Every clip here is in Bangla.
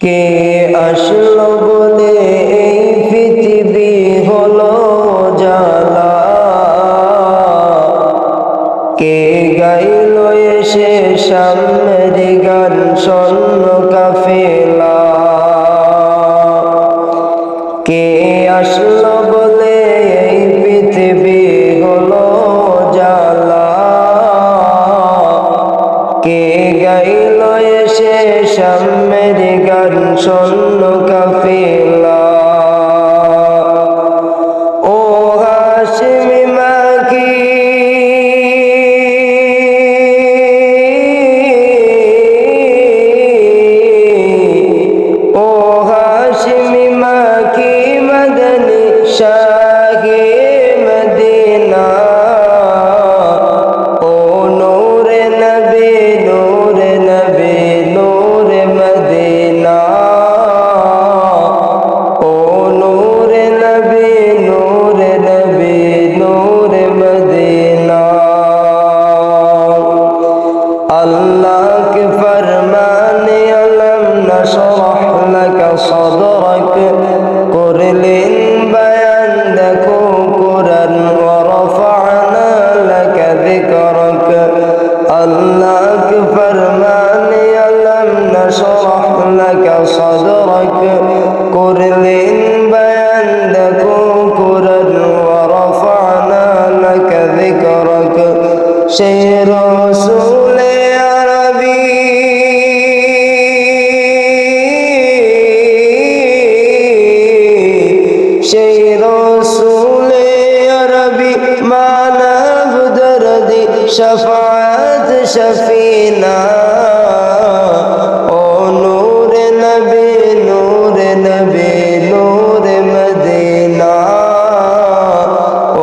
কে আসলো বলে এই পৃথিবী হলো জ্বালা, কে গাইল এসে সামনের গান স্বর্ণ কাফেলা, কে আসলো বলে এই পৃথিবী হলো জ্বালা, কে গাইল এসে সামনের গান স্বর্ণ কাফেলা। ও হাশিমি মাকি ও হাশিমি মাকি মদনী শাহে মদিনা, ও নূরে নবী নূরে নবী নূরে মদিনা, ও নূরে নবী নূরে নবী নূরে মদিনা। अल्लाह के फरमाने अलम नशरह लक सदरक कुरलिन बयान देखो कुरान व रफअना लक ذिक्रक। अल्लाह के फरमाने अलम नशरह लक सदरक कुरलिन बयान देखो कुरान व रफअना लक ذिक्रक। शेर रसूल সেই রসূলে আরবি মানব দরদি শফাআত শফিনা, ও নূরে নবী নূরে নবী নূরে মদিনা,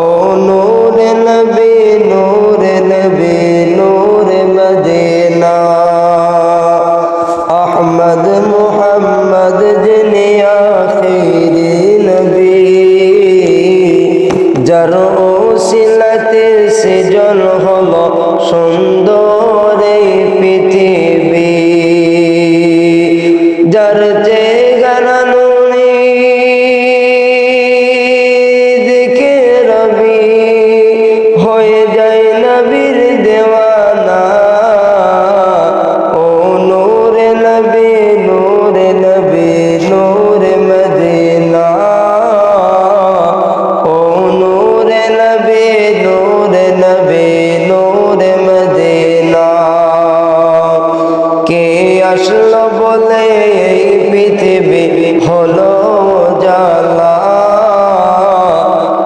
ও নূরে নবী নূরে নবী নূরে মদিনা। আহমদ মুহাম্মদ যিনি আখিরি নবী, যার ওসিলাতে সৃজন হলো সুন্দর এই পৃথিবী, যার চেহারা নুনি দেখে রবি হয়ে যায় নবীর দেওয়ানা, ও নূরে নবী নূরে নবী নূরে মদিনা, ও নূরে নবী নূরে নবী নূরে মদিনা। কে আসলো বলে এই পৃথিবী হলো জ্বালা,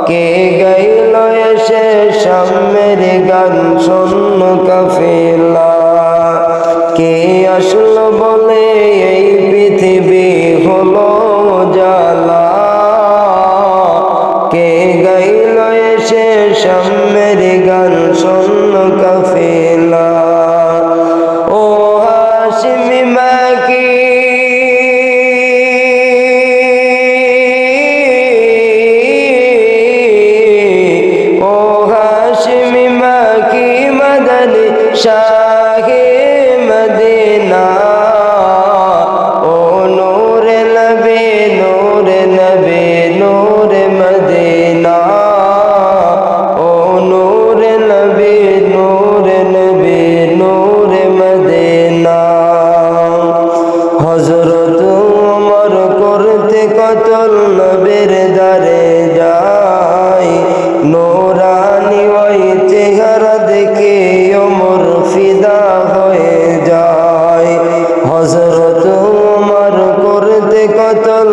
কে গাইল এসে সামনের গান স্বর্ণ কাফেলা, কে আসলো বলে এই পৃথিবী হলো জ্বালা, কে গাইল এসে সামনের গান স্বর্ণ কাফেলা। ও হাশিমি মাকি ও হাশিমি মাকি মদনী শাহে মদিনা, ও নূরে নবী নূরে নবী নূরে মদিনা, ও নূরে নবী নূরে নবী নূরে মদিনা। হযরত ওমর করতে কতল নবীর দারে যায়, নূরানি ওই চেহারা দেখে ওমর ফিদা হয়ে যায়। হযরত ওমর করতে কতল